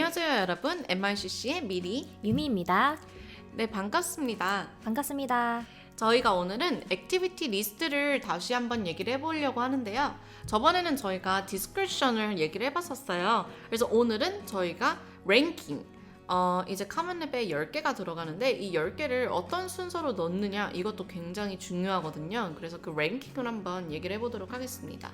안녕하세요 여러분, MICC의 미리 유미입니다. 네, 반갑습니다. 반갑습니다. 저희가 오늘은 액티비티 리스트를 다시 한번 얘기를 해보려고 하는데요. 저번에는 저희가 디스크리션을 얘기를 해봤었어요. 그래서 오늘은 저희가 랭킹, 이제 카멘랩에 10개가 들어가는데 이 10개를 어떤 순서로 넣느냐 이것도 굉장히 중요하거든요. 그래서 그 랭킹을 한번 얘기를 해보도록 하겠습니다.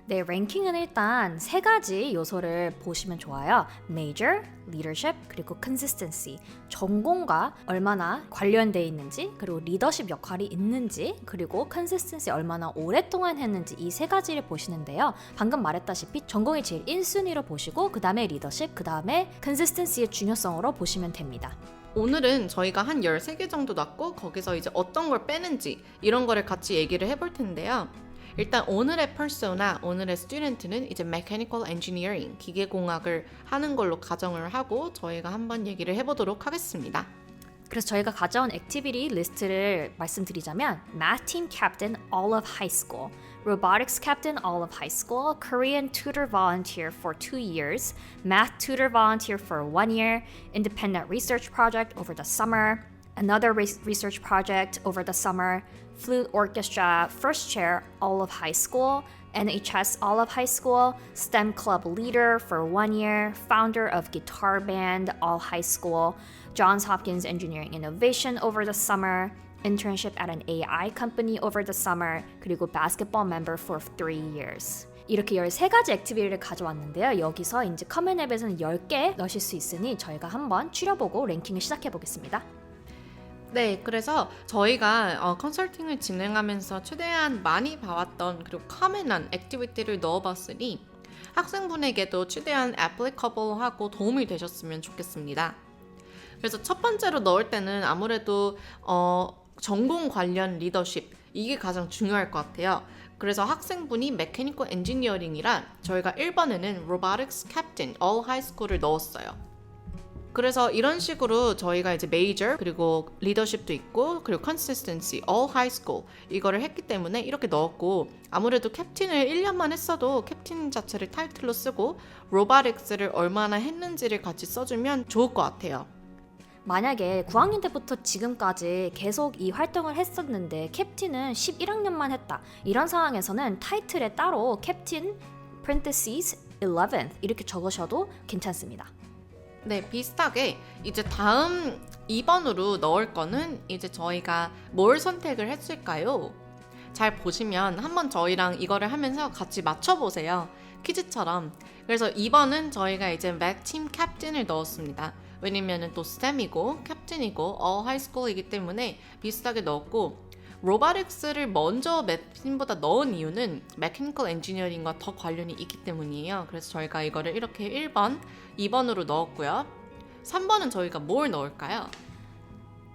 네, 랭킹은 일단 세 가지 요소를 보시면 좋아요. Major, Leadership, 그리고 Consistency. 전공과 얼마나 관련돼 있는지, 그리고 리더십 역할이 있는지, 그리고 Consistency 얼마나 오랫동안 했는지 이 세 가지를 보시는데요. 방금 말했다시피 전공이 제일 1순위로 보시고 그 다음에 리더십, 그 다음에 Consistency의 중요성으로 보시면 됩니다. 오늘은 저희가 한 13개 정도 놨고 거기서 이제 어떤 걸 빼는지 이런 거를 같이 얘기를 해볼 텐데요. 일단 오늘의 persona, 오늘의 student는 이제 mechanical engineering, 기계공학을 하는 걸로 가정을 하고 저희가 한번 얘기를 해보도록 하겠습니다. 그래서 저희가 가져온 액티비티 리스트를 말씀드리자면 Math Team Captain all of high school, Robotics Captain all of high school, Korean Tutor Volunteer for 2 years, Math Tutor Volunteer for 1 year, Independent Research Project over the summer, another research project over the summer, Flute Orchestra First Chair all of high school, NHS all of high school, STEM Club Leader for 1 year, Founder of Guitar Band all high school, Johns Hopkins Engineering Innovation over the summer, Internship at an AI company over the summer, 그리고 Basketball Member for 3 years. 이렇게 13가지 액티비티를 가져왔는데요. 여기서 이제 커먼 앱에서는 10개 넣으실 수 있으니 저희가 한번 추려보고 랭킹을 시작해 보겠습니다. 네, 그래서 저희가 컨설팅을 진행하면서 최대한 많이 봐왔던 그리고 커먼한 액티비티를 넣어봤으니 학생분에게도 최대한 applicable하고 도움이 되셨으면 좋겠습니다. 그래서 첫 번째로 넣을 때는 아무래도 전공 관련 리더십, 이게 가장 중요할 것 같아요. 그래서 학생분이 메커니컬 엔지니어링이라 저희가 1번에는 Robotics Captain all high school을 넣었어요. 그래서 이런 식으로 저희가 이제 메이저 그리고 리더십도 있고 그리고 consistency all high school 이거를 했기 때문에 이렇게 넣었고, 아무래도 캡틴을 1년만 했어도 캡틴 자체를 타이틀로 쓰고 로보틱스를 얼마나 했는지를 같이 써주면 좋을 것 같아요. 만약에 9학년 때부터 지금까지 계속 이 활동을 했었는데 캡틴은 11학년만 했다. 이런 상황에서는 타이틀에 따로 캡틴 parentheses 11th 이렇게 적으셔도 괜찮습니다. 네, 비슷하게 이제 다음 2번으로 넣을 거는 이제 저희가 뭘 선택을 했을까요? 잘 보시면 한번 저희랑 이거를 하면서 같이 맞춰보세요. 퀴즈처럼. 그래서 2번은 저희가 이제 Math Team Captain을 넣었습니다. 왜냐면은 또 STEM이고 캡틴이고 all high school이기 때문에 비슷하게 넣었고, 로보틱스를 먼저 맵팀보다 넣은 이유는 메커니컬 엔지니어링과 더 관련이 있기 때문이에요. 그래서 저희가 이거를 이렇게 1번, 2번으로 넣었고요. 3번은 저희가 뭘 넣을까요?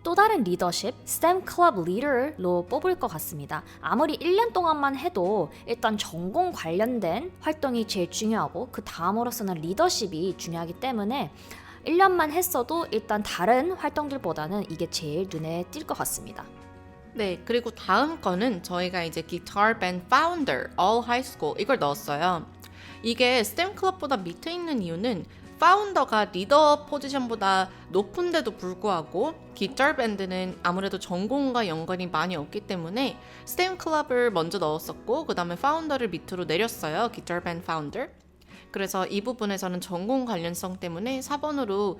또 다른 리더십, STEM 클럽 리더로 뽑을 것 같습니다. 아무리 1년 동안만 해도 일단 전공 관련된 활동이 제일 중요하고 그 다음으로서는 리더십이 중요하기 때문에 1년만 했어도 일단 다른 활동들보다는 이게 제일 눈에 띌 것 같습니다. 네, 그리고 다음 거는 저희가 이제 Guitar Band Founder All High School 이걸 넣었어요. 이게 STEM 클럽보다 밑에 있는 이유는 파운더가 리더 포지션보다 높은데도 불구하고 기타 밴드는 아무래도 전공과 연관이 많이 없기 때문에 STEM 클럽을 먼저 넣었었고 그 다음에 파운더를 밑으로 내렸어요. 기타 밴드 파운더. 그래서 이 부분에서는 전공 관련성 때문에 4번으로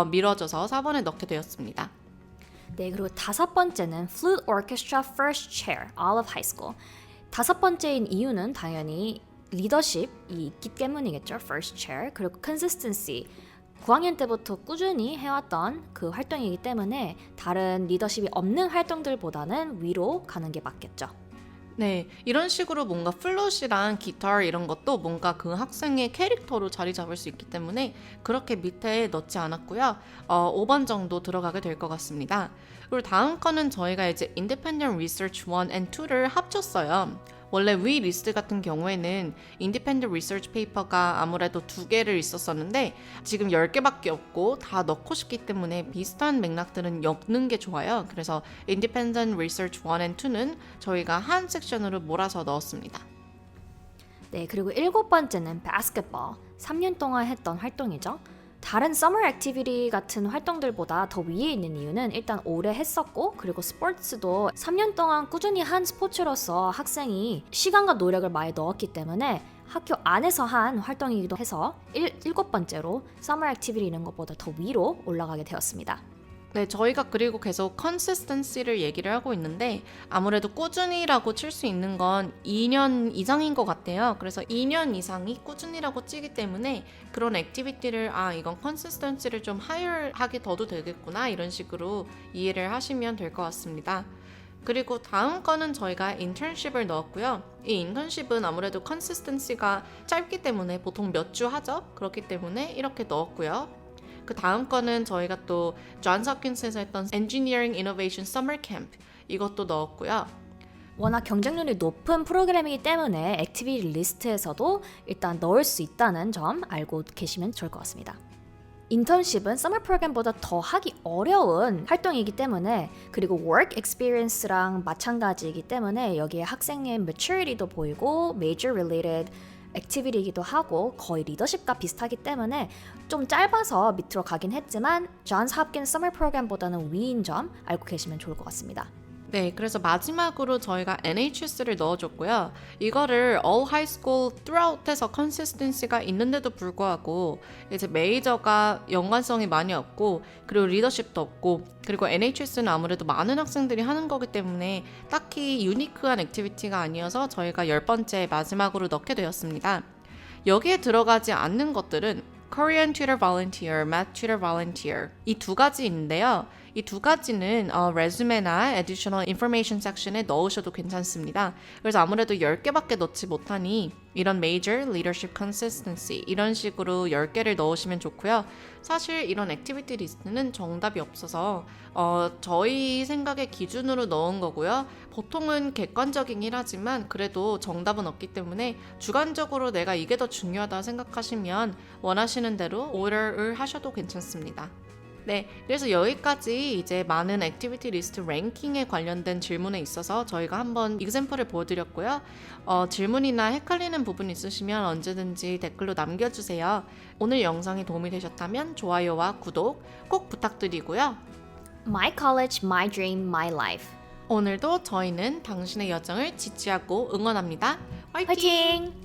미뤄져서 4번에 넣게 되었습니다. 네, 그리고 다섯 번째는 Flute Orchestra First Chair, all of high school. 다섯 번째인 이유는 당연히 리더십이 있기 때문이겠죠. First Chair. 그리고 Consistency. 9학년 때부터 꾸준히 해왔던 그 활동이기 때문에 다른 리더십이 없는 활동들보다는 위로 가는 게 맞겠죠. 네, 이런 식으로 뭔가 플룻이랑 기타 이런 것도 뭔가 그 학생의 캐릭터로 자리 잡을 수 있기 때문에 그렇게 밑에 넣지 않았고요. 5번 정도 들어가게 될 것 같습니다. 그리고 다음 거는 저희가 이제 Independent Research 1 and 2를 합쳤어요. 원래 위 리스트 같은 경우에는 Independent Research Paper가 아무래도 2개를 있었었는데 지금 10개밖에 없고 다 넣고 싶기 때문에 비슷한 맥락들은 넣는 게 좋아요. 그래서 Independent Research 1 and 2는 저희가 한 섹션으로 몰아서 넣었습니다. 네, 그리고 일곱 번째는 basketball. 3년 동안 했던 활동이죠. 다른 summer activity 같은 활동들보다 더 위에 있는 이유는 일단 오래 했었고 그리고 스포츠도 3년 동안 꾸준히 한 스포츠로서 학생이 시간과 노력을 많이 넣었기 때문에 학교 안에서 한 활동이기도 해서 7번째로 summer activity 있는 것보다 더 위로 올라가게 되었습니다. 네, 저희가 그리고 계속 consistency를 얘기를 하고 있는데 아무래도 꾸준히라고 칠 수 있는 건 2년 이상인 것 같아요. 그래서 2년 이상이 꾸준히라고 치기 때문에 그런 액티비티를 이건 consistency를 좀 higher하게 둬도 되겠구나 이런 식으로 이해를 하시면 될 것 같습니다. 그리고 다음 거는 저희가 인턴십을 넣었고요. 이 인턴십은 아무래도 consistency가 짧기 때문에 보통 몇 주 하죠. 그렇기 때문에 이렇게 넣었고요. 그 다음 거는 저희가 또 존스 홉킨스에서 했던 Engineering Innovation Summer Camp 이것도 넣었고요. 워낙 경쟁률이 높은 프로그램이기 때문에 액티비티 리스트에서도 일단 넣을 수 있다는 점 알고 계시면 좋을 것 같습니다. 인턴십은 서머 프로그램보다 더 하기 어려운 활동이기 때문에 그리고 work experience랑 마찬가지이기 때문에 여기에 학생의 maturity도 보이고 major related 액티비티이기도 하고 거의 리더십과 비슷하기 때문에 좀 짧아서 밑으로 가긴 했지만 존스 홉킨스 서머 프로그램보다는 위인 점 알고 계시면 좋을 것 같습니다. 네, 그래서 마지막으로 저희가 NHS를 넣어줬고요. 이거를 all high school throughout 해서 consistency가 있는데도 불구하고 이제 메이저가 연관성이 많이 없고 그리고 리더십도 없고 그리고 NHS는 아무래도 많은 학생들이 하는 거기 때문에 딱히 유니크한 액티비티가 아니어서 저희가 10번째 마지막으로 넣게 되었습니다. 여기에 들어가지 않는 것들은 Korean Tutor Volunteer, Math Tutor Volunteer 이 두 가지인데요. 이 두 가지는 레주메나 Additional Information 섹션에 넣으셔도 괜찮습니다. 그래서 아무래도 10개밖에 넣지 못하니 이런 Major Leadership Consistency 이런 식으로 10개를 넣으시면 좋고요. 사실 이런 액티비티 리스트는 정답이 없어서 저희 생각의 기준으로 넣은 거고요. 보통은 객관적이긴 하지만 그래도 정답은 없기 때문에 주관적으로 내가 이게 더 중요하다 생각하시면 원하시는 대로 order을 하셔도 괜찮습니다. 네, 그래서 여기까지 이제 많은 액티비티 리스트 랭킹에 관련된 질문에 있어서 저희가 한번 example을 보여드렸고요. 질문이나 헷갈리는 부분 있으시면 언제든지 댓글로 남겨주세요. 오늘 영상이 도움이 되셨다면 좋아요와 구독 꼭 부탁드리고요. My college, my dream, my life. 오늘도 저희는 당신의 여정을 지지하고 응원합니다. 화이팅! 화이팅!